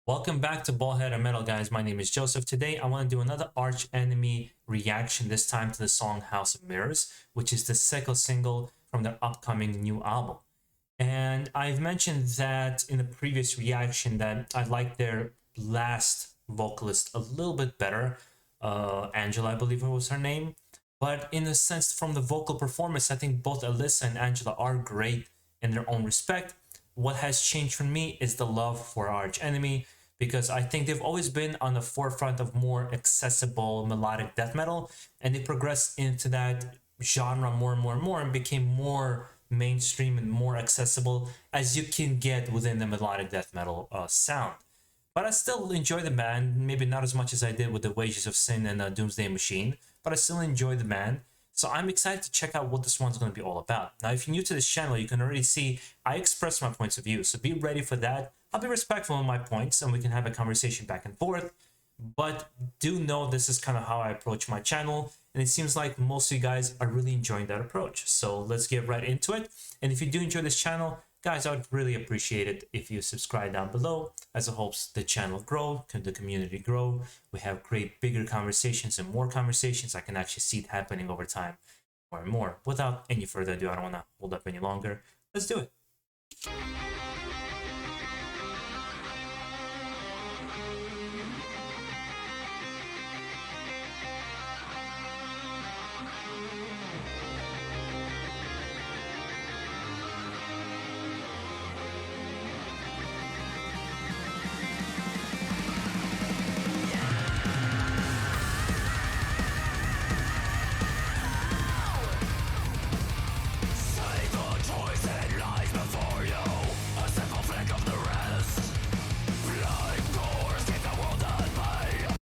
Welcome back to BaldHeaded Metal, guys. My name is Joseph. Today, I want to do another Arch Enemy reaction, this time to the song House of Mirrors, which is the second single from their upcoming new album. And I've mentioned that in the previous reaction that I like their last vocalist a little bit better. Angela, I believe it was her name. But in a sense, from the vocal performance, I think both Alyssa and Angela are great in their own respect. What has changed for me is the love for Arch Enemy, because I think they've always been on the forefront of more accessible melodic death metal, and they progressed into that genre more and more and more and became more mainstream and more accessible as you can get within the melodic death metal sound. But I still enjoy the band, maybe not as much as I did with the Wages of Sin and Doomsday Machine, but I still enjoy the band. So I'm excited to check out what this one's going to be all about. Now, if you're new to this channel, you can already see I express my points of view, so be ready for that. I'll be respectful of my points, and we can have a conversation back and forth. But do know this is kind of how I approach my channel, and it seems like most of you guys are really enjoying that approach. So let's get right into it. And if you do enjoy this channel, guys, I would really appreciate it if you subscribe down below, as it helps the channel grow, the community grow. We have great bigger conversations and more conversations. I can actually see it happening over time more and more. Without any further ado, I don't want to hold up any longer. Let's do it.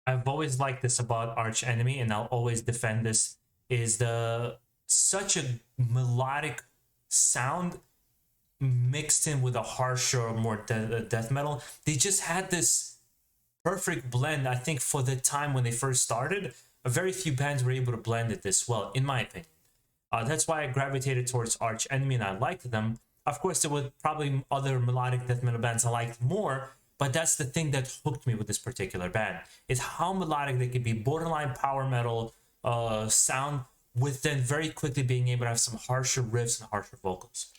I've always liked this about Arch Enemy, and I'll always defend this, is the such a melodic sound mixed in with a harsher, more death metal. They just had this perfect blend. I think for the time when they first started, a very few bands were able to blend it this well, in my opinion. That's why I gravitated towards Arch Enemy and I liked them. Of course, there were probably other melodic death metal bands I liked more, but that's the thing that hooked me with this particular band, is how melodic they could be, borderline power metal sound, with then very quickly being able to have some harsher riffs and harsher vocals.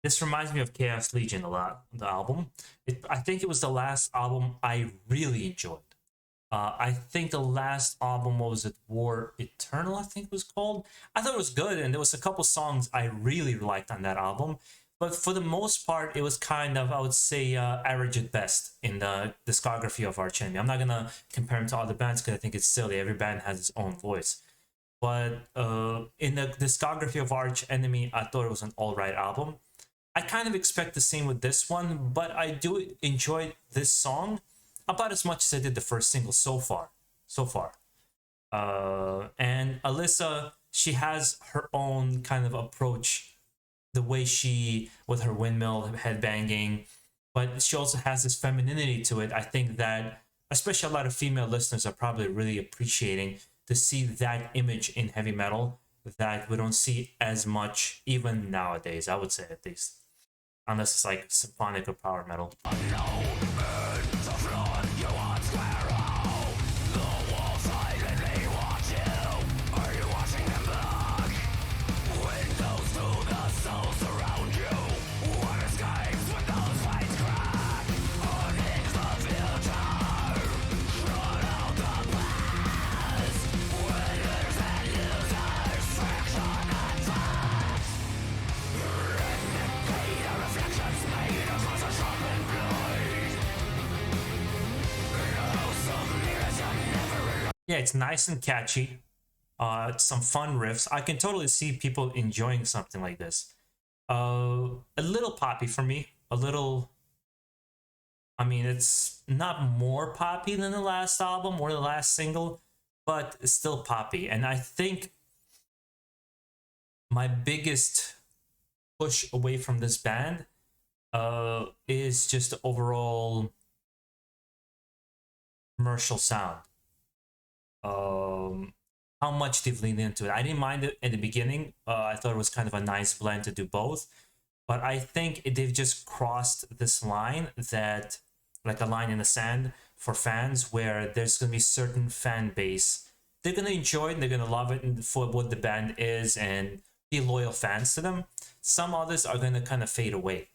This reminds me of Chaos Legion a lot, the album. I think it was the last album I really enjoyed. I think the last album, what was it, War Eternal, I think it was called? I thought it was good, and there was a couple songs I really liked on that album. But for the most part, it was kind of, I would say, average at best in the discography of Arch Enemy. I'm not going to compare him to other bands because I think it's silly. Every band has its own voice. But in the discography of Arch Enemy, I thought it was an alright album. I kind of expect the same with this one, but I do enjoy this song about as much as I did the first single so far. And Alyssa, she has her own kind of approach, the way she, with her windmill headbanging, but she also has this femininity to it. I think that, especially a lot of female listeners are probably really appreciating to see that image in heavy metal that we don't see as much even nowadays, I would say, at least. Unless it's like symphonic or power metal. Yeah, it's nice and catchy. some fun riffs. I can totally see people enjoying something like this. A little poppy for me. A little. I mean, it's not more poppy than the last album or the last single, but it's still poppy. And I think my biggest push away from this band is just the overall commercial sound. How much they've leaned into it. I didn't mind it in the beginning. I thought it was kind of a nice blend to do both. But I think they've just crossed this line that, like a line in the sand for fans, where there's going to be certain fan base. They're going to enjoy it, they're going to love it for what the band is and be loyal fans to them. Some others are going to kind of fade away.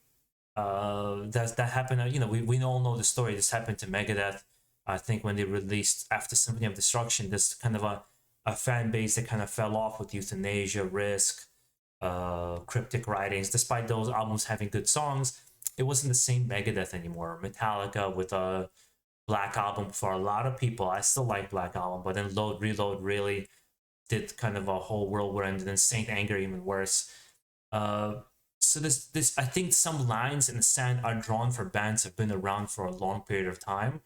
That happened, we all know the story. This happened to Megadeth. I think when they released After Symphony of Destruction, this kind of a fan base that kind of fell off with Euthanasia, Risk, Cryptic Writings. Despite those albums having good songs, it wasn't the same Megadeth anymore. Metallica with a Black Album for a lot of people. I still like Black Album, but then Load Reload really did kind of a whole whirlwind, and then Saint Anger even worse. So this I think some lines in the sand are drawn for bands that have been around for a long period of time,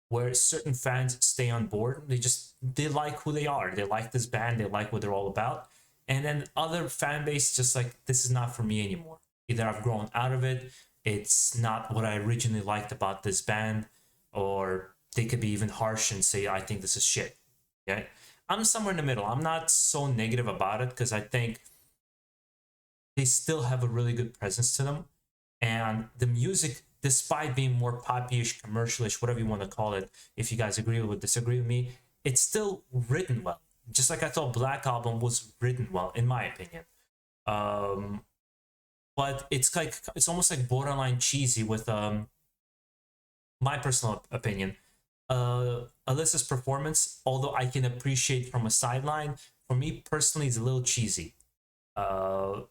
where certain fans stay on board. They like who they are. They like this band. They like what they're all about. And then other fan base just like, this is not for me anymore. Either I've grown out of it, it's not what I originally liked about this band, or they could be even harsh and say, I think this is shit. Okay? I'm somewhere in the middle. I'm not so negative about it because I think they still have a really good presence to them. And the music, despite being more poppy-ish, commercial-ish, whatever you want to call it, if you guys agree or disagree with me, it's still written well. Just like I thought Black Album was written well, in my opinion. But it's almost like borderline cheesy with my personal opinion. Alyssa's performance, although I can appreciate from a sideline, for me personally, is a little cheesy. The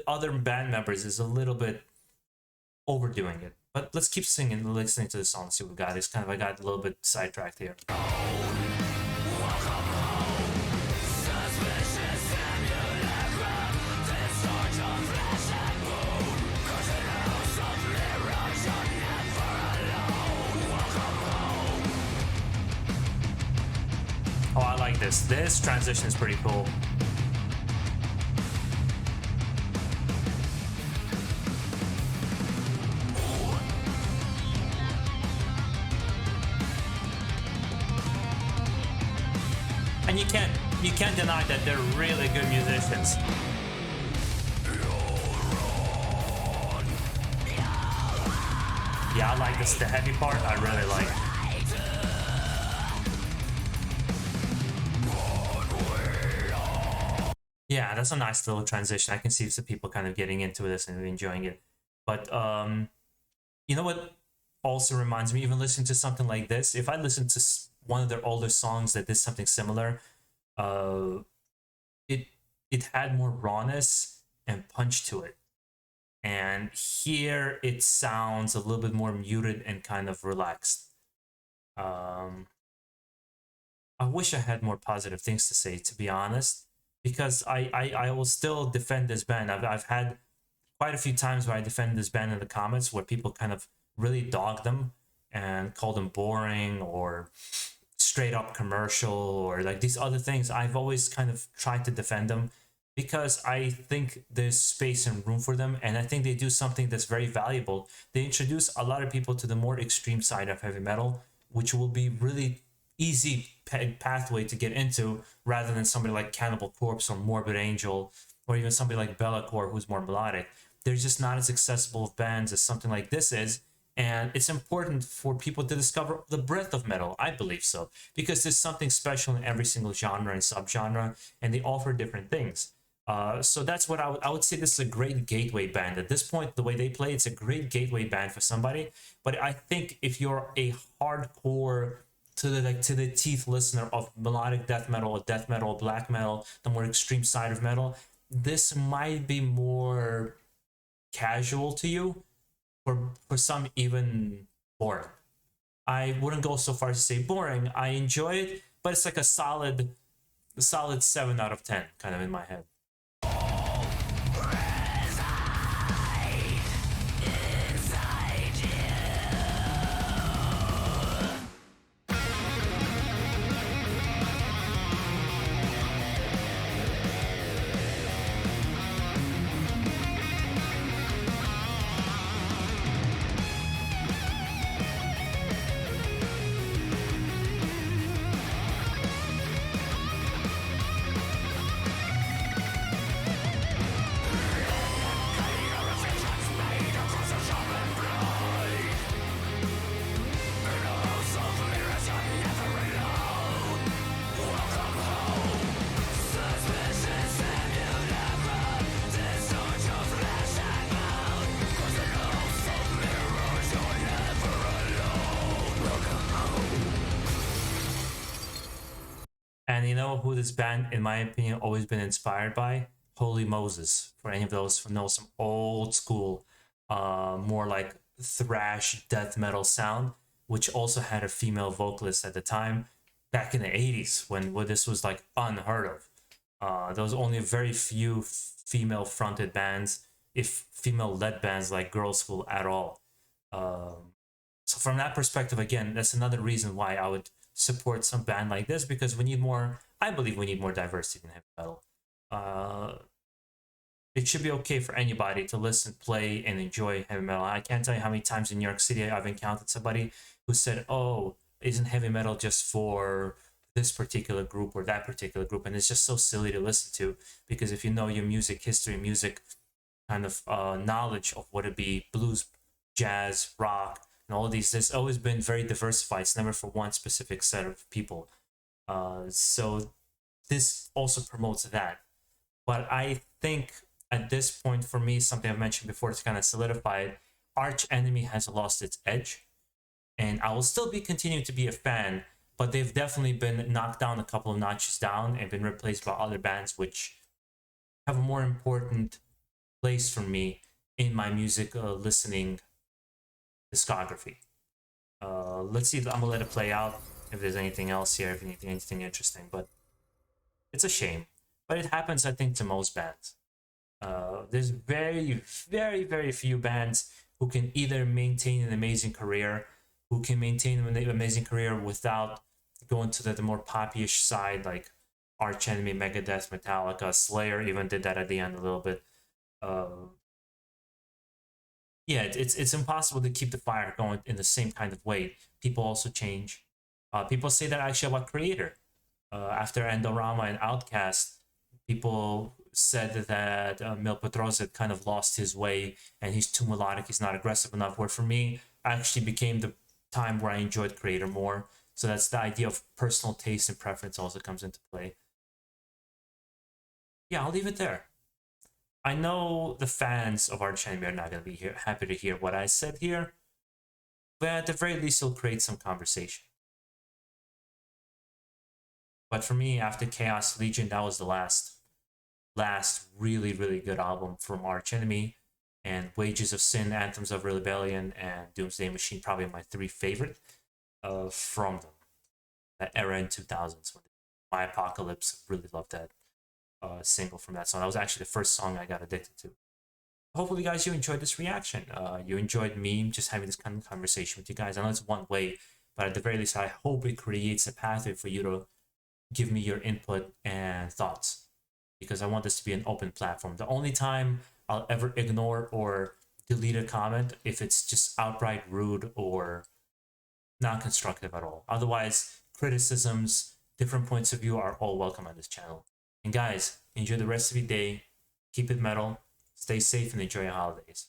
other band members is a little bit overdoing it. But let's keep singing and listening to the song. See what we got. I got a little bit sidetracked here. Oh, I like this. This transition is pretty cool. And you can't deny that they're really good musicians. Yeah, I like this. The heavy part, I really like. Yeah, that's a nice little transition. I can see some people kind of getting into this and enjoying it. But you know what also reminds me, even listening to something like this, if I listen to one of their older songs that did something similar, it had more rawness and punch to it. And here it sounds a little bit more muted and kind of relaxed. I wish I had more positive things to say, to be honest, because I will still defend this band. I've had quite a few times where I defend this band in the comments where people kind of really dog them and call them boring or straight up commercial or like these other things. I've always kind of tried to defend them because I think there's space and room for them, and I think they do something that's very valuable. They introduce a lot of people to the more extreme side of heavy metal, which will be really easy pathway to get into rather than somebody like Cannibal Corpse or Morbid Angel or even somebody like Bellacore who's more melodic. They're just not as accessible of bands as something like this is. And it's important for people to discover the breadth of metal. I believe so, because there's something special in every single genre and subgenre, and they offer different things. So that's what I would say. This is a great gateway band. At this point, the way they play, it's a great gateway band for somebody. But I think if you're a hardcore to the teeth listener of melodic death metal, black metal, the more extreme side of metal, this might be more casual to you. For some, even boring. I wouldn't go so far as to say boring. I enjoy it, but it's like a solid a solid 7 out of 10, kind of in my head. And you know who this band, in my opinion, always been inspired by? Holy Moses. For any of those who know some old school, more like thrash death metal sound, which also had a female vocalist at the time, back in the 80s when this was like unheard of. There was only very few female fronted bands, if female led bands like Girl School at all. So from that perspective, again, that's another reason why I would support some band like this, because we need more. I believe we need more diversity in heavy metal. It should be okay for anybody to listen, play, and enjoy heavy metal. I can't tell you how many times in New York City I've encountered somebody who said, "Oh, isn't heavy metal just for this particular group or that particular group?" And it's just so silly to listen to, because if you know your music history, music kind of knowledge of what it be, blues, jazz, rock, and all of these, there's always been very diversified. It's never for one specific set of people. So this also promotes that. But I think at this point, for me, something I've mentioned before to kind of solidify it, Arch Enemy has lost its edge. And I will still be continuing to be a fan, but they've definitely been knocked down a couple of notches down and been replaced by other bands which have a more important place for me in my music listening discography. Let's see. I'm gonna let it play out if there's anything else here, if anything interesting. But it's a shame. But it happens, I think, to most bands. There's very, very, very few bands who can either maintain an amazing career, who can maintain an amazing career without going to the more poppyish side, like Arch Enemy, Megadeth, Metallica, Slayer even did that at the end a little bit. Yeah, it's impossible to keep the fire going in the same kind of way. People also change. People say that actually about Creator. After Endorama and Outcast, people said that Mil Petrosa kind of lost his way and he's too melodic, he's not aggressive enough. Where for me, actually became the time where I enjoyed Creator more. So that's the idea of personal taste and preference also comes into play. Yeah, I'll leave it there. I know the fans of Arch Enemy are not going to be happy to hear what I said here, but at the very least, it'll create some conversation. But for me, after Chaos Legion, that was the last really, really good album from Arch Enemy. And Wages of Sin, Anthems of Rebellion, and Doomsday Machine, probably my 3 favorite from them. That era in 2000s. My Apocalypse, really loved that single from that song. That was actually the first song I got addicted to. Hopefully, guys, you enjoyed this reaction. You enjoyed me just having this kind of conversation with you guys. I know it's one way, but at the very least, I hope it creates a pathway for you to give me your input and thoughts, because I want this to be an open platform. The only time I'll ever ignore or delete a comment if it's just outright rude or not constructive at all. Otherwise, criticisms, different points of view are all welcome on this channel. And guys, enjoy the rest of your day. Keep it metal. Stay safe and enjoy your holidays.